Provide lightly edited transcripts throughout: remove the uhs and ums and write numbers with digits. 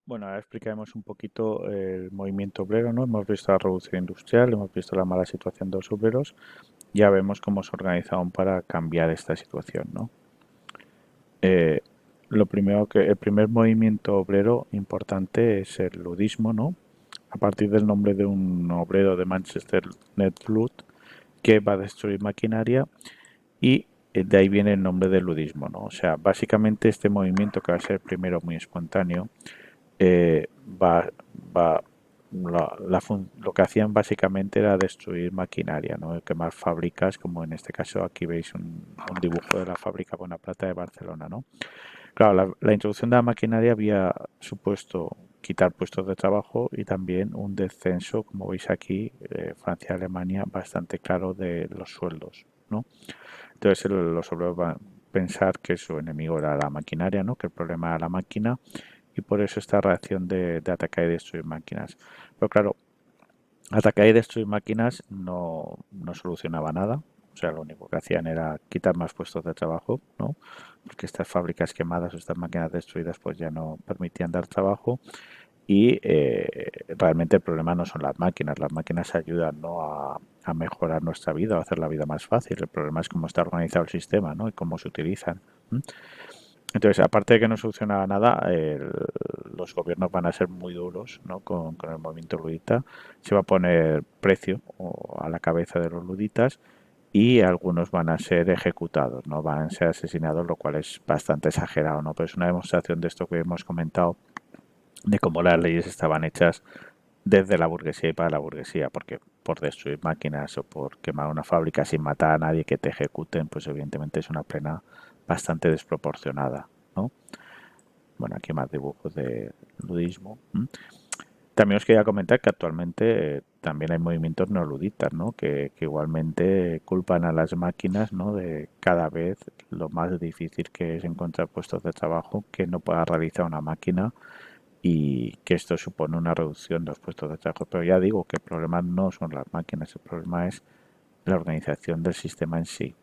Bueno, ahora explicaremos un poquito el movimiento obrero, ¿no? Hemos visto la revolución industrial, hemos visto la mala situación de los obreros, ya vemos cómo se organizaron para cambiar esta situación, ¿no? Eh, el primer movimiento obrero importante es el ludismo, ¿no? A partir del nombre de un obrero de Manchester, Ned Flood, que va a destruir maquinaria y de ahí viene el nombre del ludismo, ¿no? O sea, básicamente este movimiento que va a ser primero muy espontáneo, eh, va, va lo que hacían básicamente era destruir maquinaria, ¿no? Quemar fábricas, como en este caso aquí veis un dibujo de la fábrica Bonaplata de Barcelona, ¿no? Claro, la introducción de la maquinaria había supuesto quitar puestos de trabajo y también un descenso, como veis aquí, Francia y Alemania, bastante claro de los sueldos, ¿no? Entonces los obreros van a pensar que su enemigo era la maquinaria, ¿no? Que el problema era la máquina y por eso esta reacción de atacar y destruir máquinas. Pero claro, atacar y destruir máquinas no solucionaba nada. O sea, lo único que hacían era quitar más puestos de trabajo, ¿no? Porque estas fábricas quemadas o estas máquinas destruidas pues ya no permitían dar trabajo y realmente el problema no son las máquinas ayudan, ¿no? a mejorar nuestra vida, a hacer la vida más fácil. El problema es cómo está organizado el sistema, ¿no? Y cómo se utilizan. ¿Mm? Entonces, aparte de que no soluciona nada, los gobiernos van a ser muy duros, ¿no? Con el movimiento ludita. Se va a poner precio a la cabeza de los luditas y algunos van a ser ejecutados, no van a ser asesinados, lo cual es bastante exagerado, ¿no? Pero es una demostración de esto que hemos comentado, de cómo las leyes estaban hechas desde la burguesía y para la burguesía, porque por destruir máquinas o por quemar una fábrica sin matar a nadie que te ejecuten, pues evidentemente es una pena bastante desproporcionada, ¿no? Bueno, aquí más dibujos de ludismo. También os quería comentar que actualmente también hay movimientos neoluditas, ¿no? Que igualmente culpan a las máquinas, ¿no? De cada vez lo más difícil que es encontrar puestos de trabajo que no pueda realizar una máquina y que esto supone una reducción de los puestos de trabajo. Pero ya digo que el problema no son las máquinas, el problema es la organización del sistema en sí.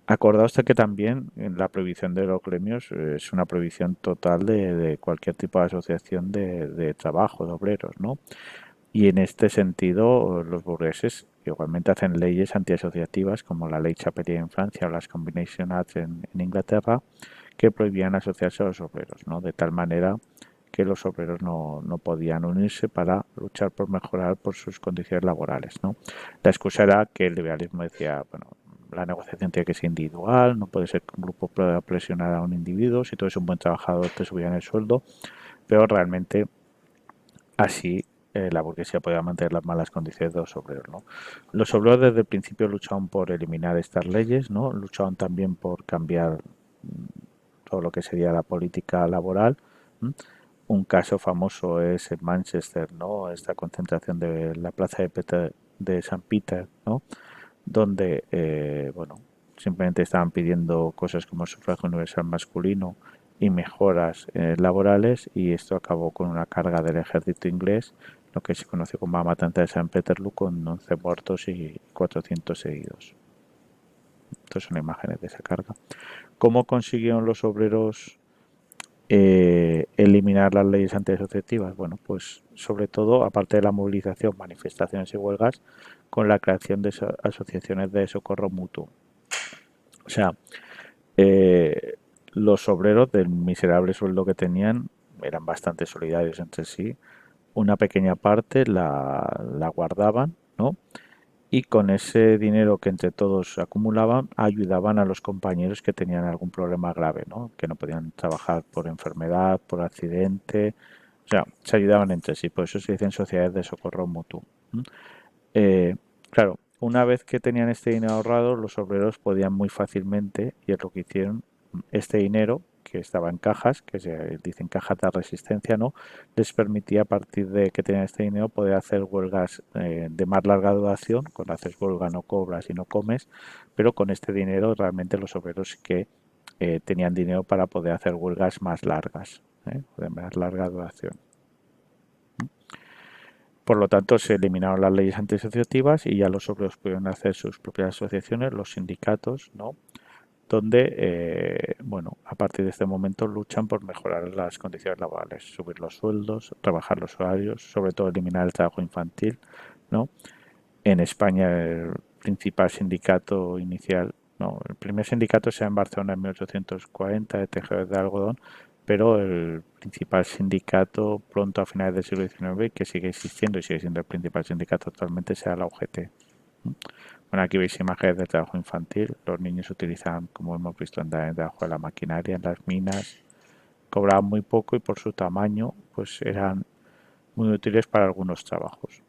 Acordaos de que también en la prohibición de los gremios es una prohibición total de cualquier tipo de asociación de trabajo, de obreros, ¿no? Y en este sentido, los burgueses igualmente hacen leyes antiasociativas como la ley Chapelier en Francia o las Combination Acts en Inglaterra que prohibían asociarse a los obreros, ¿no? De tal manera que los obreros no podían unirse para luchar por mejorar por sus condiciones laborales, ¿no? La excusa era que el liberalismo decía, bueno, la negociación tiene que ser individual, no puede ser que un grupo pueda presionar a un individuo, si tú eres un buen trabajador te subían el sueldo, pero realmente así la burguesía podía mantener las malas condiciones de los obreros, ¿no? Los obreros desde el principio luchaban por eliminar estas leyes, ¿no? Luchaban también por cambiar todo lo que sería la política laboral. ¿M? Un caso famoso es en Manchester, ¿no? Esta concentración de la plaza de San Peter, ¿no? Donde, bueno, simplemente estaban pidiendo cosas como sufragio universal masculino y mejoras laborales y esto acabó con una carga del ejército inglés, lo que se conoció como la matanza de San Petersburgo con 11 muertos y 400 heridos. Estas son imágenes de esa carga. ¿Cómo consiguieron los obreros eliminar las leyes antiasociativas? Bueno, pues sobre todo, aparte de la movilización, manifestaciones y huelgas, con la creación de asociaciones de socorro mutuo. O sea, eh, los obreros del miserable sueldo que tenían eran bastante solidarios entre sí. Una pequeña parte la guardaban, ¿no? Y con ese dinero que entre todos acumulaban, ayudaban a los compañeros que tenían algún problema grave, ¿no? Que no podían trabajar por enfermedad, por accidente. O sea, se ayudaban entre sí. Por eso se dicen sociedades de socorro mutuo. Eh, claro, una vez que tenían este dinero ahorrado, los obreros podían muy fácilmente, y es lo que hicieron, este dinero que estaba en cajas, que se dicen cajas de resistencia, ¿no? Les permitía a partir de que tenían este dinero poder hacer huelgas de más larga duración. Cuando haces huelga no cobras y no comes, pero con este dinero realmente los obreros que tenían dinero para poder hacer huelgas más largas, de más larga duración. Por lo tanto, se eliminaron las leyes antisociativas y ya los obreros pudieron hacer sus propias asociaciones, los sindicatos, ¿no? donde, bueno, a partir de este momento luchan por mejorar las condiciones laborales, subir los sueldos, rebajar los horarios, sobre todo eliminar el trabajo infantil, ¿no? En España el principal sindicato inicial, no, el primer sindicato se en Barcelona en 1840 de tejedores de algodón, pero el principal sindicato pronto a finales del siglo XIX, que sigue existiendo y sigue siendo el principal sindicato actualmente, sea la UGT. Bueno, aquí veis imágenes del trabajo infantil. Los niños utilizan, como hemos visto, en el trabajo de la maquinaria, en las minas. Cobraban muy poco y por su tamaño, pues eran muy útiles para algunos trabajos.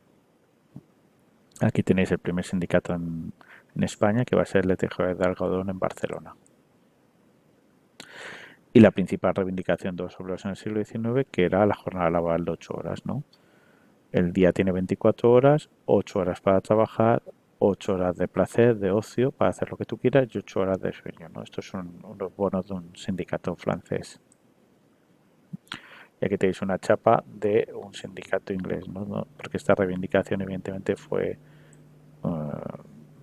Aquí tenéis el primer sindicato en España, que va a ser el de tejedores de algodón en Barcelona. Y la principal reivindicación de los obreros en el siglo XIX, que era la jornada laboral de 8 horas, ¿no? El día tiene 24 horas, 8 horas para trabajar, 8 horas de placer, de ocio, para hacer lo que tú quieras y 8 horas de sueño, ¿no? Estos son unos bonos de un sindicato francés. Y aquí tenéis una chapa de un sindicato inglés, ¿no? Porque esta reivindicación evidentemente fue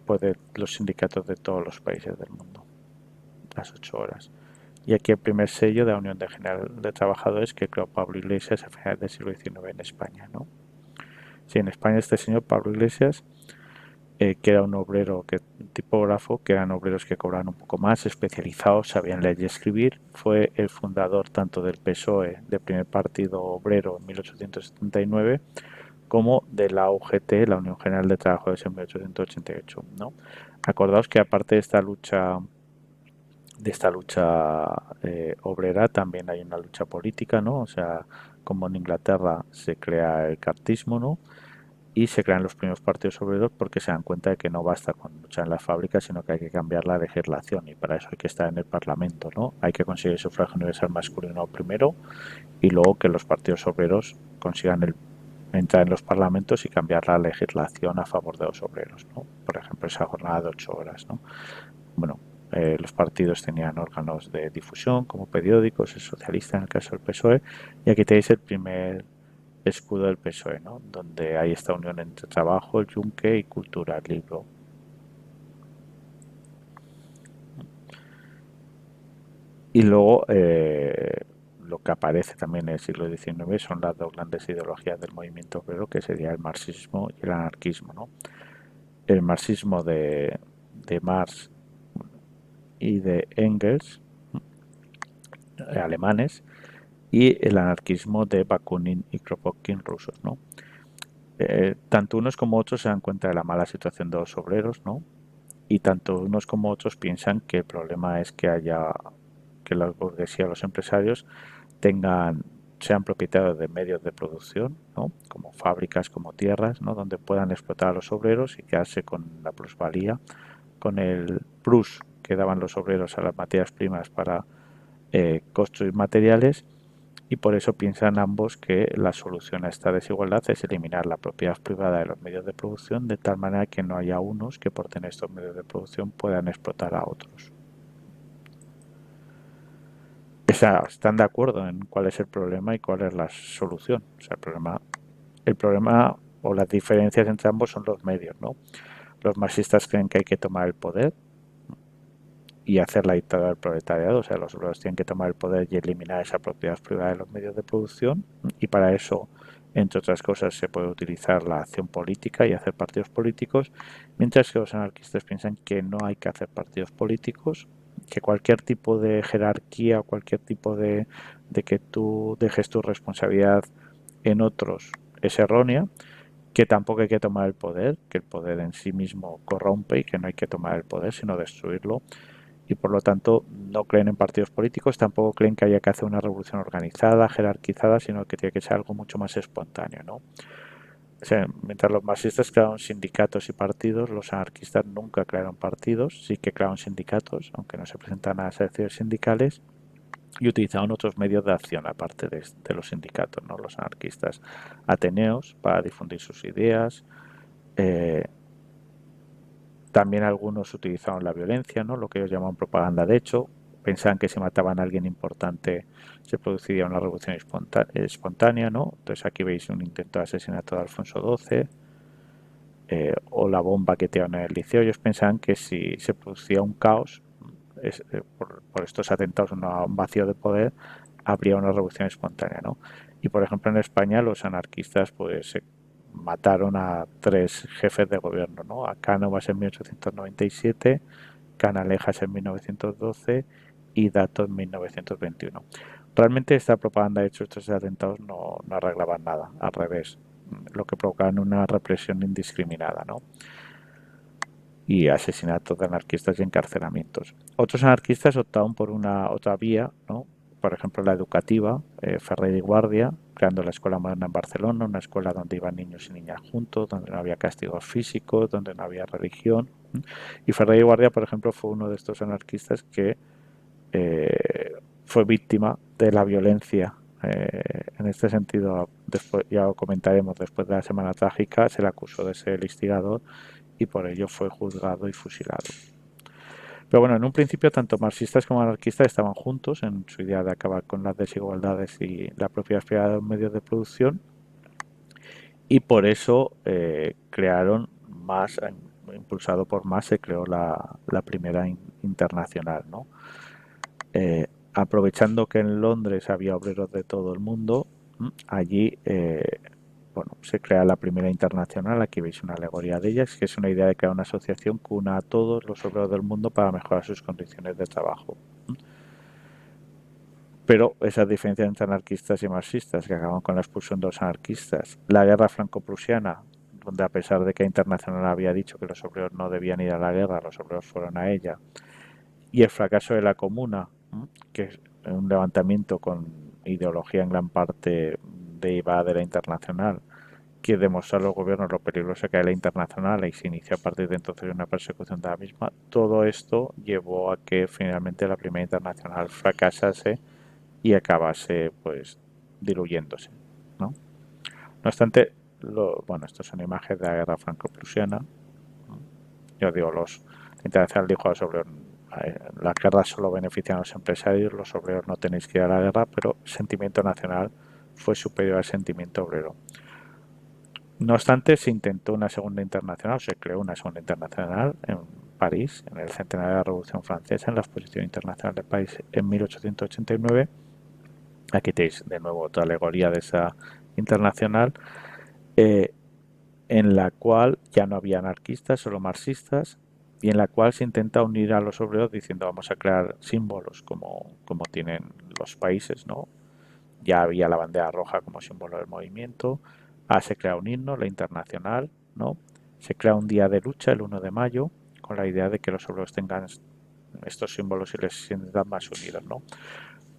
pues de los sindicatos de todos los países del mundo, las 8 horas. Y aquí el primer sello de la Unión General de Trabajadores que creó Pablo Iglesias a finales del siglo XIX en España, ¿no? Sí, en España este señor Pablo Iglesias, que era un obrero, tipógrafo, que eran obreros que cobraban un poco más, especializados, sabían leer y escribir, fue el fundador tanto del PSOE, del primer partido obrero en 1879, como de la UGT, la Unión General de Trabajadores en 1888, ¿no? Acordaos que aparte de esta lucha obrera también hay una lucha política, ¿no? O sea, como en Inglaterra se crea el cartismo, ¿no? Y se crean los primeros partidos obreros porque se dan cuenta de que no basta con luchar en las fábricas, sino que hay que cambiar la legislación y para eso hay que estar en el Parlamento, ¿no? Hay que conseguir el sufragio universal masculino primero y luego que los partidos obreros consigan entrar en los parlamentos y cambiar la legislación a favor de los obreros, ¿no? Por ejemplo, esa jornada de 8 horas, ¿no? Bueno, los partidos tenían órganos de difusión como periódicos, el socialista en el caso del PSOE, y aquí tenéis el primer escudo del PSOE, ¿no? Donde hay esta unión entre trabajo, el yunque y cultura, el libro. Y luego lo que aparece también en el siglo XIX son las dos grandes ideologías del movimiento obrero, que sería el marxismo y el anarquismo, ¿no? El marxismo de Marx y de Engels, alemanes, y el anarquismo de Bakunin y Kropotkin, rusos, ¿no? Tanto unos como otros se dan cuenta de la mala situación de los obreros, ¿no? Y tanto unos como otros piensan que el problema es que la burguesía, los empresarios sean propietarios de medios de producción, ¿no? Como fábricas, como tierras, ¿no? Donde puedan explotar a los obreros y quedarse con la plusvalía, con el plus que daban los obreros a las materias primas para construir materiales, y por eso piensan ambos que la solución a esta desigualdad es eliminar la propiedad privada de los medios de producción de tal manera que no haya unos que por tener estos medios de producción puedan explotar a otros. O sea, están de acuerdo en cuál es el problema y cuál es la solución. O sea, el problema o las diferencias entre ambos son los medios, ¿no? Los marxistas creen que hay que tomar el poder y hacer la dictadura del proletariado, o sea, los obreros tienen que tomar el poder y eliminar esa propiedad privada de los medios de producción, y para eso, entre otras cosas, se puede utilizar la acción política y hacer partidos políticos, mientras que los anarquistas piensan que no hay que hacer partidos políticos, que cualquier tipo de jerarquía o cualquier tipo de que tú dejes tu responsabilidad en otros es errónea, que tampoco hay que tomar el poder, que el poder en sí mismo corrompe y que no hay que tomar el poder, sino destruirlo, y por lo tanto no creen en partidos políticos, tampoco creen que haya que hacer una revolución organizada, jerarquizada, sino que tiene que ser algo mucho más espontáneo, ¿no? O sea, mientras los marxistas crearon sindicatos y partidos, los anarquistas nunca crearon partidos, sí que crearon sindicatos, aunque no se presentan a las elecciones sindicales, y utilizaron otros medios de acción aparte de los sindicatos, ¿no? Los anarquistas, ateneos para difundir sus ideas, eh, también algunos utilizaron la violencia, ¿no? Lo que ellos llaman propaganda de hecho. Pensaban que si mataban a alguien importante se produciría una revolución espontánea, ¿no? Entonces aquí veis un intento de asesinato de Alfonso XII, o la bomba que tiraron en el liceo. Ellos pensaban que si se producía un caos, por estos atentados, un vacío de poder, habría una revolución espontánea, ¿no? Y por ejemplo en España los anarquistas pues mataron a 3 jefes de gobierno, ¿no? A Cánovas en 1897, Canalejas en 1912 y Dato en 1921. Realmente esta propaganda, de hecho, estos atentados no arreglaban nada, al revés, lo que provocaban una represión indiscriminada, ¿no? Y asesinatos de anarquistas y encarcelamientos. Otros anarquistas optaron por una otra vía, ¿no? Por ejemplo la educativa, Ferrer y Guardia, creando la Escuela Moderna en Barcelona, una escuela donde iban niños y niñas juntos, donde no había castigos físicos, donde no había religión. Y Ferrer y Guardia, por ejemplo, fue uno de estos anarquistas que fue víctima de la violencia. En este sentido, después, ya lo comentaremos, después de la Semana Trágica, se le acusó de ser el instigador y por ello fue juzgado y fusilado. Pero bueno, en un principio tanto marxistas como anarquistas estaban juntos en su idea de acabar con las desigualdades y la propiedad de los medios de producción y por eso crearon más, impulsado por más, se creó la primera internacional, ¿no? Aprovechando que en Londres había obreros de todo el mundo, allí bueno, se crea la primera internacional, aquí veis una alegoría de ellas, que es una idea de crear una asociación que una a todos los obreros del mundo para mejorar sus condiciones de trabajo. Pero esas diferencias entre anarquistas y marxistas que acaban con la expulsión de los anarquistas, la guerra franco-prusiana, donde a pesar de que la internacional había dicho que los obreros no debían ir a la guerra, los obreros fueron a ella, y el fracaso de la comuna, que es un levantamiento con ideología en gran parte derivada de la internacional, que demostrar a los gobiernos lo peligrosa que es la internacional y se inicia a partir de entonces una persecución de la misma. Todo esto llevó a que finalmente la primera internacional fracasase y acabase pues diluyéndose, ¿no? No obstante, bueno, esto es una imagen de la guerra franco-prusiana. Yo digo, la internacional dijo a los obreros, la guerra solo beneficia a los empresarios, los obreros no tenéis que ir a la guerra, pero el sentimiento nacional fue superior al sentimiento obrero. No obstante, se intentó una segunda internacional, se creó una segunda internacional en París, en el centenario de la Revolución Francesa, en la Exposición Internacional de París en 1889. Aquí tenéis de nuevo otra alegoría de esa internacional, eh, en la cual ya no había anarquistas, solo marxistas, y en la cual se intenta unir a los obreros diciendo vamos a crear símbolos como tienen los países, ¿no? Ya había la bandera roja como símbolo del movimiento, se crea un himno, la internacional, ¿no? Se crea un día de lucha, el 1 de mayo, con la idea de que los obreros tengan estos símbolos y les sientan más unidos, ¿no?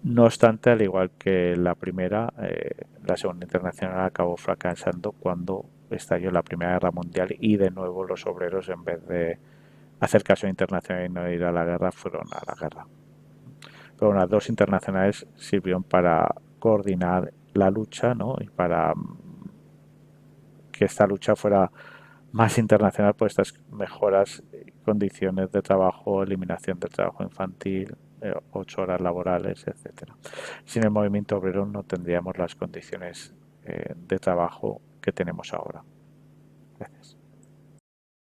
No obstante, al igual que la primera, la segunda internacional acabó fracasando cuando estalló la Primera Guerra Mundial y de nuevo los obreros, en vez de hacer caso internacional y no ir a la guerra, fueron a la guerra. Pero las dos internacionales sirvieron para coordinar la lucha, ¿no? Y para que esta lucha fuera más internacional por estas mejoras condiciones de trabajo, eliminación del trabajo infantil, 8 horas laborales, etcétera. Sin el movimiento obrero no tendríamos las condiciones de trabajo que tenemos ahora. Gracias.